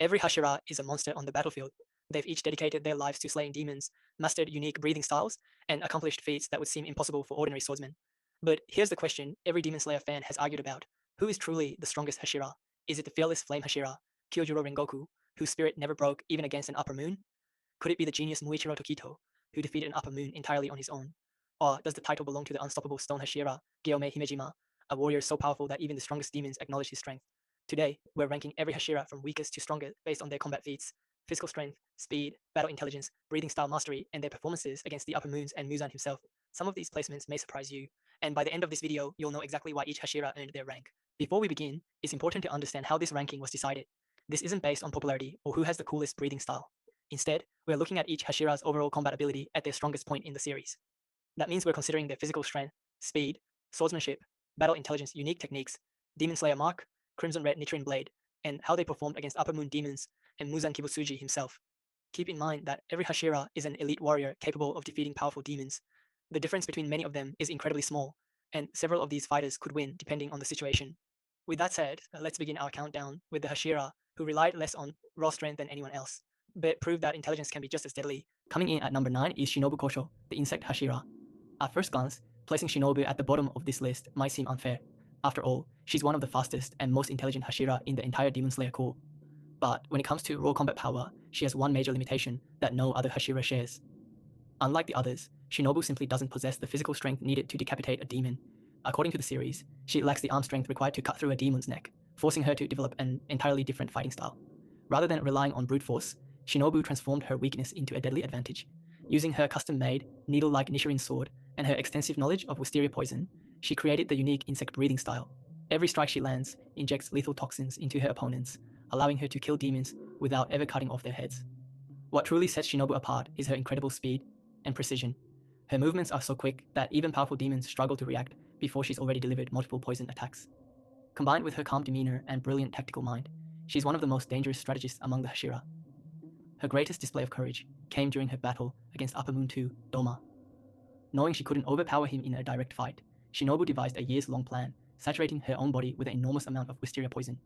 Every Hashira is a monster on the battlefield. They've each dedicated their lives to slaying demons, mastered unique breathing styles, and accomplished feats that would seem impossible for ordinary swordsmen. But here's the question every Demon Slayer fan has argued about. Who is truly the strongest Hashira? Is it the fearless flame Hashira, Kyojuro Rengoku, whose spirit never broke even against an upper moon? Could it be the genius Muichiro Tokito, who defeated an upper moon entirely on his own? Or does the title belong to the unstoppable stone Hashira, Gyomei Himejima, a warrior so powerful that even the strongest demons acknowledge his strength? Today, we're ranking every Hashira from weakest to strongest based on their combat feats, physical strength, speed, battle intelligence, breathing style mastery, and their performances against the upper moons and Muzan himself. Some of these placements may surprise you, and by the end of this video, you'll know exactly why each Hashira earned their rank. Before we begin, it's important to understand how this ranking was decided. This isn't based on popularity or who has the coolest breathing style. Instead, we're looking at each Hashira's overall combat ability at their strongest point in the series. That means we're considering their physical strength, speed, swordsmanship, battle intelligence, unique techniques, Demon Slayer Mark, Crimson Red Nichirin Blade, and how they performed against Upper Moon demons and Muzan Kibutsuji himself. Keep in mind that every Hashira is an elite warrior capable of defeating powerful demons. The difference between many of them is incredibly small, and several of these fighters could win depending on the situation. With that said, let's begin our countdown with the Hashira, who relied less on raw strength than anyone else, but proved that intelligence can be just as deadly. Coming in at number 9 is Shinobu Kocho, the insect Hashira. At first glance, placing Shinobu at the bottom of this list might seem unfair. After all, she's one of the fastest and most intelligent Hashira in the entire Demon Slayer Corps. But when it comes to raw combat power, she has one major limitation that no other Hashira shares. Unlike the others, Shinobu simply doesn't possess the physical strength needed to decapitate a demon. According to the series, she lacks the arm strength required to cut through a demon's neck, forcing her to develop an entirely different fighting style. Rather than relying on brute force, Shinobu transformed her weakness into a deadly advantage. Using her custom-made, needle-like Nichirin sword and her extensive knowledge of wisteria poison, she created the unique insect breathing style. Every strike she lands injects lethal toxins into her opponents, allowing her to kill demons without ever cutting off their heads. What truly sets Shinobu apart is her incredible speed and precision. Her movements are so quick that even powerful demons struggle to react before she's already delivered multiple poison attacks. Combined with her calm demeanor and brilliant tactical mind, she's one of the most dangerous strategists among the Hashira. Her greatest display of courage came during her battle against Upper Moon 2, Doma. Knowing she couldn't overpower him in a direct fight, Shinobu devised a years-long plan, saturating her own body with an enormous amount of wisteria poison.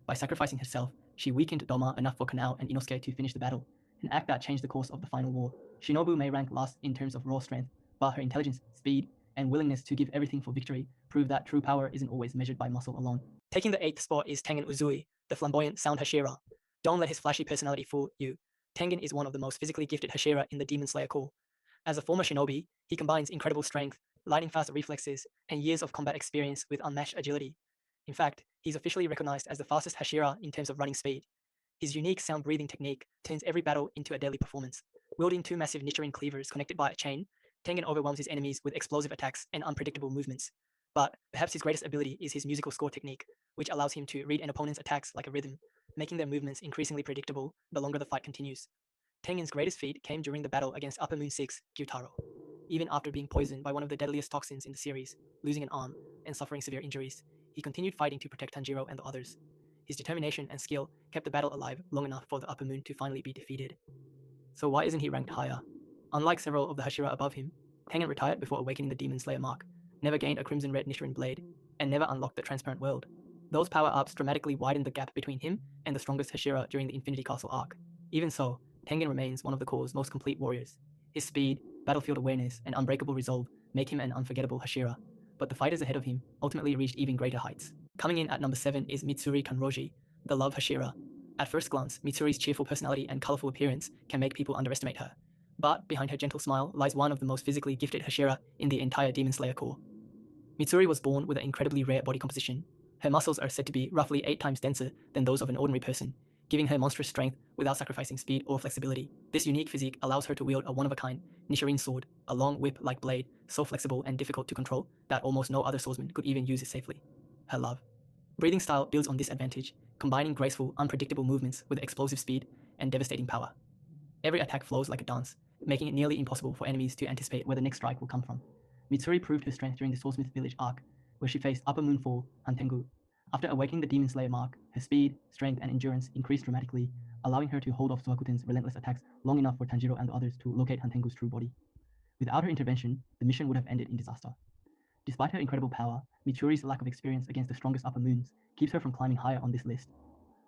By sacrificing herself, she weakened Doma enough for Kanao and Inosuke to finish the battle, an act that changed the course of the final war. Shinobu may rank last in terms of raw strength, but her intelligence, speed, and willingness to give everything for victory prove that true power isn't always measured by muscle alone. Taking the 8th spot is Tengen Uzui, the flamboyant sound Hashira. Don't let his flashy personality fool you. Tengen is one of the most physically gifted Hashira in the Demon Slayer Corps. As a former shinobi, he combines incredible strength, lightning-fast reflexes, and years of combat experience with unmatched agility. In fact, he's officially recognized as the fastest Hashira in terms of running speed. His unique sound breathing technique turns every battle into a deadly performance. Wielding two massive Nichirin cleavers connected by a chain, Tengen overwhelms his enemies with explosive attacks and unpredictable movements. But perhaps his greatest ability is his musical score technique, which allows him to read an opponent's attacks like a rhythm, making their movements increasingly predictable the longer the fight continues. Tengen's greatest feat came during the battle against Upper Moon 6, Gyutaro. Even after being poisoned by one of the deadliest toxins in the series, losing an arm, and suffering severe injuries, he continued fighting to protect Tanjiro and the others. His determination and skill kept the battle alive long enough for the Upper Moon to finally be defeated. So why isn't he ranked higher? Unlike several of the Hashira above him, Tengen retired before awakening the Demon Slayer mark, never gained a Crimson Red Nichirin Blade, and never unlocked the Transparent World. Those power-ups dramatically widened the gap between him and the strongest Hashira during the Infinity Castle arc. Even so, Tengen remains one of the Corps' most complete warriors. His speed, battlefield awareness, and unbreakable resolve make him an unforgettable Hashira, but the fighters ahead of him ultimately reached even greater heights. Coming in at number 7 is Mitsuri Kanroji, the love Hashira. At first glance, Mitsuri's cheerful personality and colorful appearance can make people underestimate her. But behind her gentle smile lies one of the most physically gifted Hashira in the entire Demon Slayer Corps. Mitsuri was born with an incredibly rare body composition. Her muscles are said to be roughly 8 times denser than those of an ordinary person, giving her monstrous strength without sacrificing speed or flexibility. This unique physique allows her to wield a one-of-a-kind Nichirin sword, a long whip-like blade so flexible and difficult to control that almost no other swordsman could even use it safely. Her love. Breathing style builds on this advantage, combining graceful, unpredictable movements with explosive speed and devastating power. Every attack flows like a dance, making it nearly impossible for enemies to anticipate where the next strike will come from. Mitsuri proved her strength during the Swordsmith Village arc, where she faced Upper Moon 4, Hantengu. After awakening the Demon Slayer mark, her speed, strength, and endurance increased dramatically, allowing her to hold off Suakuten's relentless attacks long enough for Tanjiro and the others to locate Hantengu's true body. Without her intervention, the mission would have ended in disaster. Despite her incredible power, Mitsuri's lack of experience against the strongest Upper Moons keeps her from climbing higher on this list.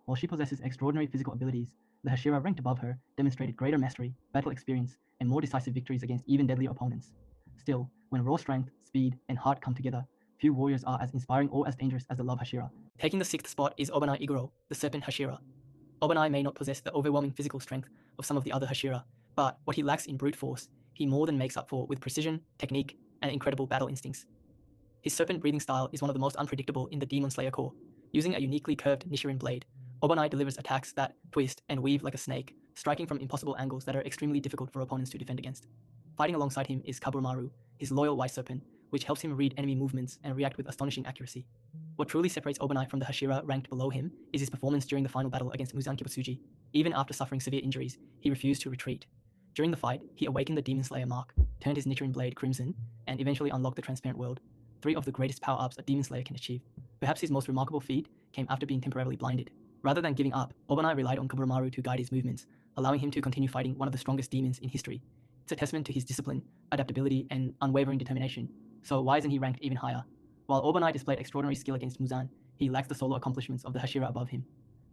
While she possesses extraordinary physical abilities, the Hashira ranked above her demonstrated greater mastery, battle experience, and more decisive victories against even deadlier opponents. Still, when raw strength, speed, and heart come together, few warriors are as inspiring or as dangerous as the love Hashira. Taking the 6th spot is Obanai Iguro, the Serpent Hashira. Obanai may not possess the overwhelming physical strength of some of the other Hashira, but what he lacks in brute force, he more than makes up for with precision, technique, and incredible battle instincts. His serpent breathing style is one of the most unpredictable in the Demon Slayer core. Using a uniquely curved Nichirin blade, Obanai delivers attacks that twist and weave like a snake, striking from impossible angles that are extremely difficult for opponents to defend against. Fighting alongside him is Kabumaru, his loyal white serpent, which helps him read enemy movements and react with astonishing accuracy. What truly separates Obanai from the Hashira ranked below him is his performance during the final battle against Muzan Kibutsuji. Even after suffering severe injuries, he refused to retreat. During the fight, he awakened the Demon Slayer mark, turned his Nichirin blade crimson, and eventually unlocked the Transparent World, three of the greatest power-ups a Demon Slayer can achieve. Perhaps his most remarkable feat came after being temporarily blinded. Rather than giving up, Obanai relied on Kabumaru to guide his movements, allowing him to continue fighting one of the strongest demons in history. It's a testament to his discipline, adaptability, and unwavering determination. So why isn't he ranked even higher? While Obanai displayed extraordinary skill against Muzan, he lacks the solo accomplishments of the Hashira above him.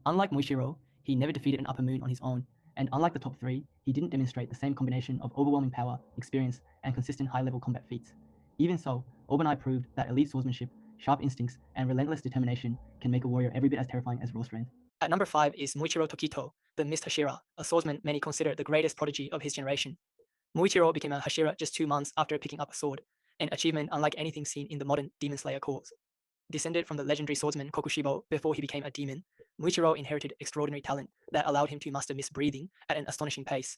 Unlike Muishiro, he never defeated an upper moon on his own, and unlike the top three, he didn't demonstrate the same combination of overwhelming power, experience, and consistent high-level combat feats. Even so, Obanai proved that elite swordsmanship, sharp instincts, and relentless determination can make a warrior every bit as terrifying as raw strength. At number 5 is Muichiro Tokito, the Mist Hashira, a swordsman many consider the greatest prodigy of his generation. Muichiro became a Hashira just 2 months after picking up a sword, an achievement unlike anything seen in the modern Demon Slayer cores. Descended from the legendary swordsman Kokushibo before he became a demon, Muichiro inherited extraordinary talent that allowed him to master mist breathing at an astonishing pace.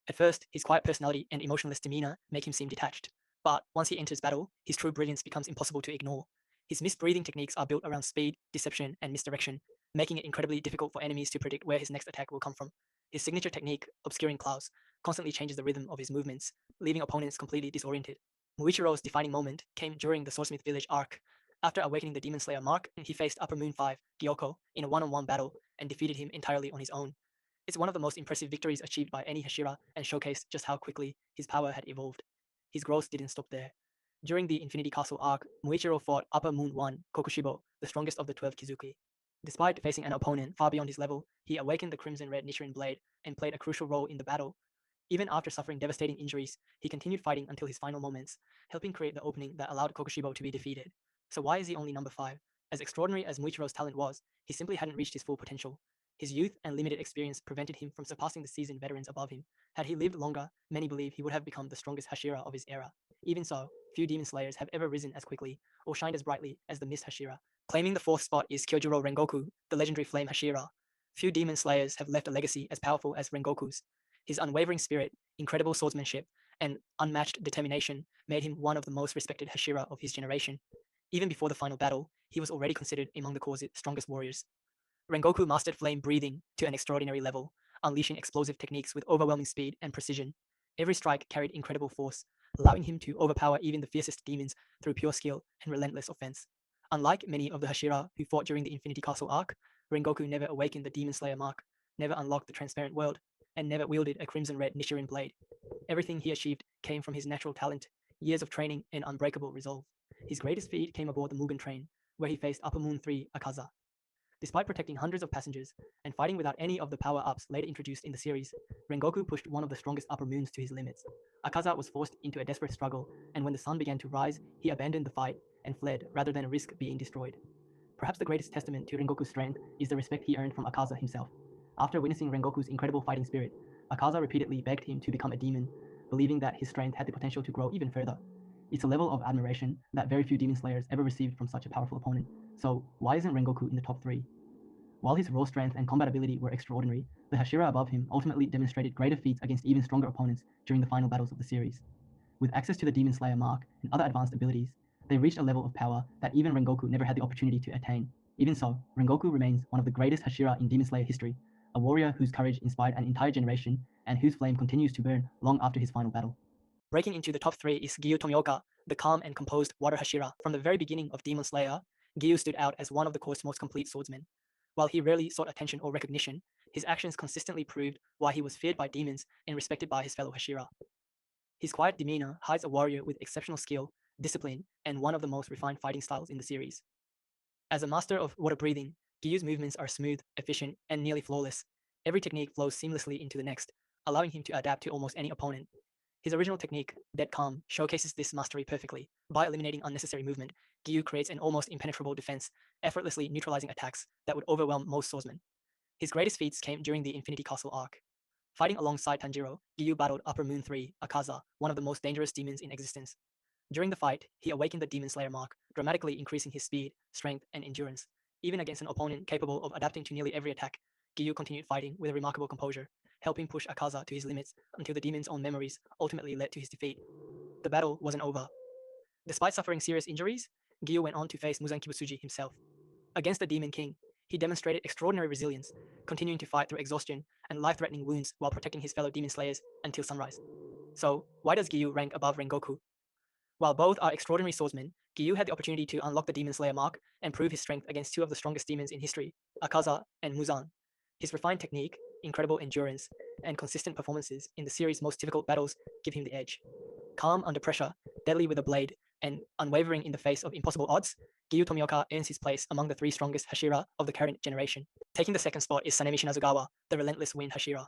At first, his quiet personality and emotionless demeanor make him seem detached, but once he enters battle, his true brilliance becomes impossible to ignore. His mist breathing techniques are built around speed, deception, and misdirection, making it incredibly difficult for enemies to predict where his next attack will come from. His signature technique, obscuring clouds, constantly changes the rhythm of his movements, leaving opponents completely disoriented. Muichiro's defining moment came during the Swordsmith Village arc. After awakening the Demon Slayer mark, he faced Upper Moon 5, Gyoko, in a one-on-one battle and defeated him entirely on his own. It's one of the most impressive victories achieved by any Hashira and showcased just how quickly his power had evolved. His growth didn't stop there. During the Infinity Castle arc, Muichiro fought Upper Moon 1, Kokushibo, the strongest of the 12 Kizuki. Despite facing an opponent far beyond his level, he awakened the Crimson Red Nichirin Blade and played a crucial role in the battle. Even after suffering devastating injuries, he continued fighting until his final moments, helping create the opening that allowed Kokushibo to be defeated. So why is he only number 5? As extraordinary as Muichiro's talent was, he simply hadn't reached his full potential. His youth and limited experience prevented him from surpassing the seasoned veterans above him. Had he lived longer, many believe he would have become the strongest Hashira of his era. Even so, few Demon Slayers have ever risen as quickly or shined as brightly as the Mist Hashira. Claiming the 4th spot is Kyojuro Rengoku, the legendary Flame Hashira. Few Demon Slayers have left a legacy as powerful as Rengoku's. His unwavering spirit, incredible swordsmanship, and unmatched determination made him one of the most respected Hashira of his generation. Even before the final battle, he was already considered among the core's strongest warriors. Rengoku mastered flame breathing to an extraordinary level, unleashing explosive techniques with overwhelming speed and precision. Every strike carried incredible force, allowing him to overpower even the fiercest demons through pure skill and relentless offense. Unlike many of the Hashira who fought during the Infinity Castle arc, Rengoku never awakened the Demon Slayer mark, never unlocked the Transparent World, and never wielded a crimson red Nichirin blade. Everything he achieved came from his natural talent, years of training, and unbreakable resolve. His greatest feat came aboard the Mugen train, where he faced Upper Moon 3 Akaza. Despite protecting hundreds of passengers and fighting without any of the power-ups later introduced in the series, Rengoku pushed one of the strongest upper moons to his limits. Akaza was forced into a desperate struggle, and when the sun began to rise, he abandoned the fight and fled rather than risk being destroyed. Perhaps the greatest testament to Rengoku's strength is the respect he earned from Akaza himself. After witnessing Rengoku's incredible fighting spirit, Akaza repeatedly begged him to become a demon, believing that his strength had the potential to grow even further. It's a level of admiration that very few demon slayers ever received from such a powerful opponent. So why isn't Rengoku in the top 3? While his raw strength and combat ability were extraordinary, the Hashira above him ultimately demonstrated greater feats against even stronger opponents during the final battles of the series. With access to the Demon Slayer mark and other advanced abilities, they reached a level of power that even Rengoku never had the opportunity to attain. Even so, Rengoku remains one of the greatest Hashira in Demon Slayer history, a warrior whose courage inspired an entire generation and whose flame continues to burn long after his final battle. Breaking into the top 3 is Gyu Tomioka, the calm and composed Water Hashira. From the very beginning of Demon Slayer, Gyu stood out as one of the core's most complete swordsmen. While he rarely sought attention or recognition, his actions consistently proved why he was feared by demons and respected by his fellow Hashira. His quiet demeanor hides a warrior with exceptional skill, discipline, and one of the most refined fighting styles in the series. As a master of water breathing, Gyu's movements are smooth, efficient, and nearly flawless. Every technique flows seamlessly into the next, allowing him to adapt to almost any opponent. His original technique, Dead Calm, showcases this mastery perfectly. By eliminating unnecessary movement, Gyu creates an almost impenetrable defense, effortlessly neutralizing attacks that would overwhelm most swordsmen. His greatest feats came during the Infinity Castle arc. Fighting alongside Tanjiro, Gyu battled Upper Moon 3, Akaza, one of the most dangerous demons in existence. During the fight, he awakened the Demon Slayer mark, dramatically increasing his speed, strength, and endurance. Even against an opponent capable of adapting to nearly every attack, Gyu continued fighting with a remarkable composure, helping push Akaza to his limits until the demon's own memories ultimately led to his defeat. The battle wasn't over. Despite suffering serious injuries, Gyu went on to face Muzan Kibutsuji himself. Against the Demon King, he demonstrated extraordinary resilience, continuing to fight through exhaustion and life-threatening wounds while protecting his fellow Demon Slayers until sunrise. So, why does Gyu rank above Rengoku? While both are extraordinary swordsmen, Gyu had the opportunity to unlock the Demon Slayer mark and prove his strength against two of the strongest demons in history, Akaza and Muzan. His refined technique, incredible endurance, and consistent performances in the series' most difficult battles give him the edge. Calm under pressure, deadly with a blade, and unwavering in the face of impossible odds, Gyu Tomioka earns his place among the three strongest Hashira of the current generation. Taking the second spot is Sanemi Shinazugawa, the relentless wind Hashira.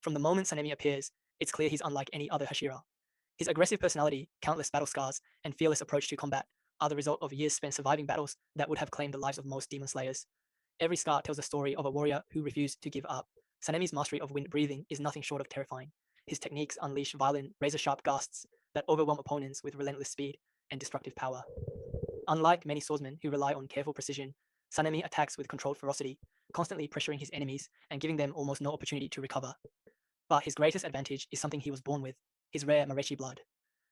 From the moment Sanemi appears, it's clear he's unlike any other Hashira. His aggressive personality, countless battle scars, and fearless approach to combat are the result of years spent surviving battles that would have claimed the lives of most demon slayers. Every scar tells the story of a warrior who refused to give up. Sanemi's mastery of wind breathing is nothing short of terrifying. His techniques unleash violent, razor-sharp gusts that overwhelm opponents with relentless speed and destructive power. Unlike many swordsmen who rely on careful precision, Sanemi attacks with controlled ferocity, constantly pressuring his enemies and giving them almost no opportunity to recover. But his greatest advantage is something he was born with, his rare Marechi blood.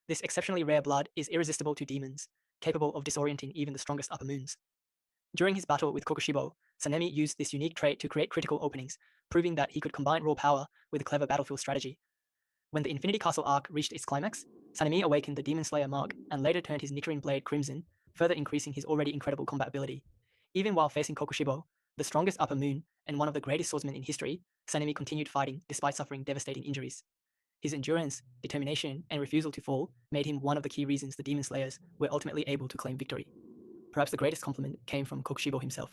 This exceptionally rare blood is irresistible to demons, capable of disorienting even the strongest upper moons. During his battle with Kokushibo, Sanemi used this unique trait to create critical openings, proving that he could combine raw power with a clever battlefield strategy. When the Infinity Castle arc reached its climax, Sanemi awakened the Demon Slayer mark and later turned his Nichirin Blade crimson, further increasing his already incredible combat ability. Even while facing Kokushibo, the strongest upper moon and one of the greatest swordsmen in history, Sanemi continued fighting despite suffering devastating injuries. His endurance, determination, and refusal to fall made him one of the key reasons the Demon Slayers were ultimately able to claim victory. Perhaps the greatest compliment came from Kokushibo himself.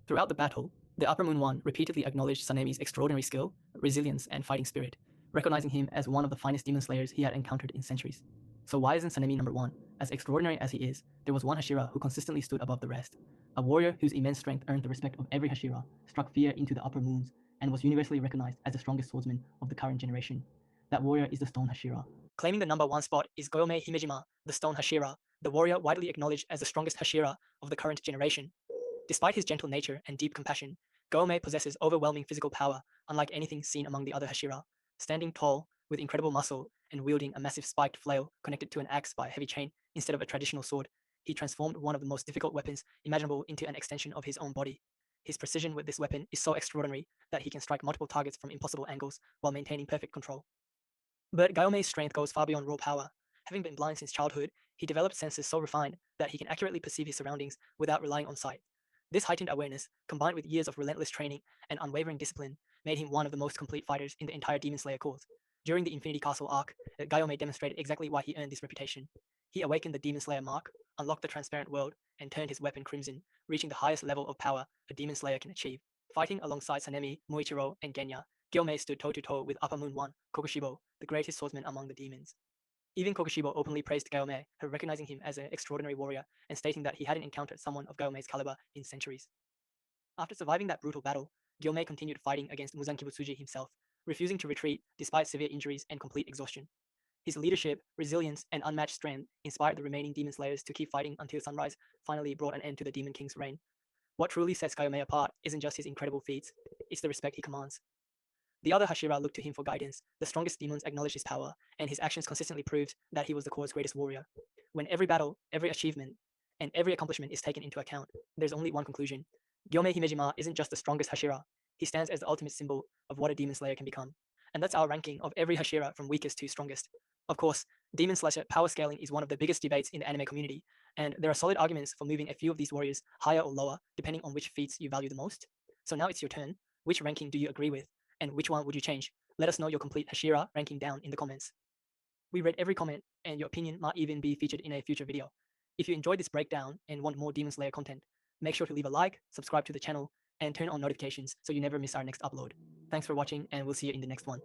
Throughout the battle, the Upper Moon One repeatedly acknowledged Sanemi's extraordinary skill, resilience, and fighting spirit, recognizing him as one of the finest demon slayers he had encountered in centuries. So why isn't Sanemi number one? As extraordinary as he is, there was one Hashira who consistently stood above the rest. A warrior whose immense strength earned the respect of every Hashira, struck fear into the upper moons, and was universally recognized as the strongest swordsman of the current generation. That warrior is the Stone Hashira. Claiming the number one spot is Gyomei Himejima, the Stone Hashira, the warrior widely acknowledged as the strongest Hashira of the current generation. Despite his gentle nature and deep compassion, Gyomei possesses overwhelming physical power, unlike anything seen among the other Hashira. Standing tall, with incredible muscle, and wielding a massive spiked flail connected to an axe by a heavy chain instead of a traditional sword, he transformed one of the most difficult weapons imaginable into an extension of his own body. His precision with this weapon is so extraordinary that he can strike multiple targets from impossible angles while maintaining perfect control. But Gyomei's strength goes far beyond raw power. Having been blind since childhood, he developed senses so refined that he can accurately perceive his surroundings without relying on sight. This heightened awareness, combined with years of relentless training and unwavering discipline, made him one of the most complete fighters in the entire Demon Slayer cause. During the Infinity Castle arc, Gyomei demonstrated exactly why he earned this reputation. He awakened the Demon Slayer mark, unlocked the transparent world, and turned his weapon crimson, reaching the highest level of power a Demon Slayer can achieve. Fighting alongside Sanemi, Muichiro, and Genya, Gyomei stood toe-to-toe with Upper Moon 1, Kokushibo, the greatest swordsman among the demons. Even Kokushibo openly praised Gyomei, recognizing him as an extraordinary warrior and stating that he hadn't encountered someone of Gyomei's caliber in centuries. After surviving that brutal battle, Gyomei continued fighting against Muzan Kibutsuji himself, refusing to retreat despite severe injuries and complete exhaustion. His leadership, resilience, and unmatched strength inspired the remaining Demon Slayers to keep fighting until sunrise finally brought an end to the Demon King's reign. What truly sets Gyomei apart isn't just his incredible feats, it's the respect he commands. The other Hashira looked to him for guidance, the strongest demons acknowledged his power, and his actions consistently proved that he was the core's greatest warrior. When every battle, every achievement, and every accomplishment is taken into account, there's only one conclusion. Gyomei Himejima isn't just the strongest Hashira, he stands as the ultimate symbol of what a demon slayer can become. And that's our ranking of every Hashira from weakest to strongest. Of course, demon slasher power scaling is one of the biggest debates in the anime community, and there are solid arguments for moving a few of these warriors higher or lower, depending on which feats you value the most. So now it's your turn. Which ranking do you agree with? And which one would you change? Let us know your complete Hashira ranking down in the comments. We read every comment, and your opinion might even be featured in a future video. If you enjoyed this breakdown and want more Demon Slayer content, Make sure to leave a like, subscribe to the channel, and turn on notifications so you never miss our next upload. Thanks for watching, and we'll see you in the next one.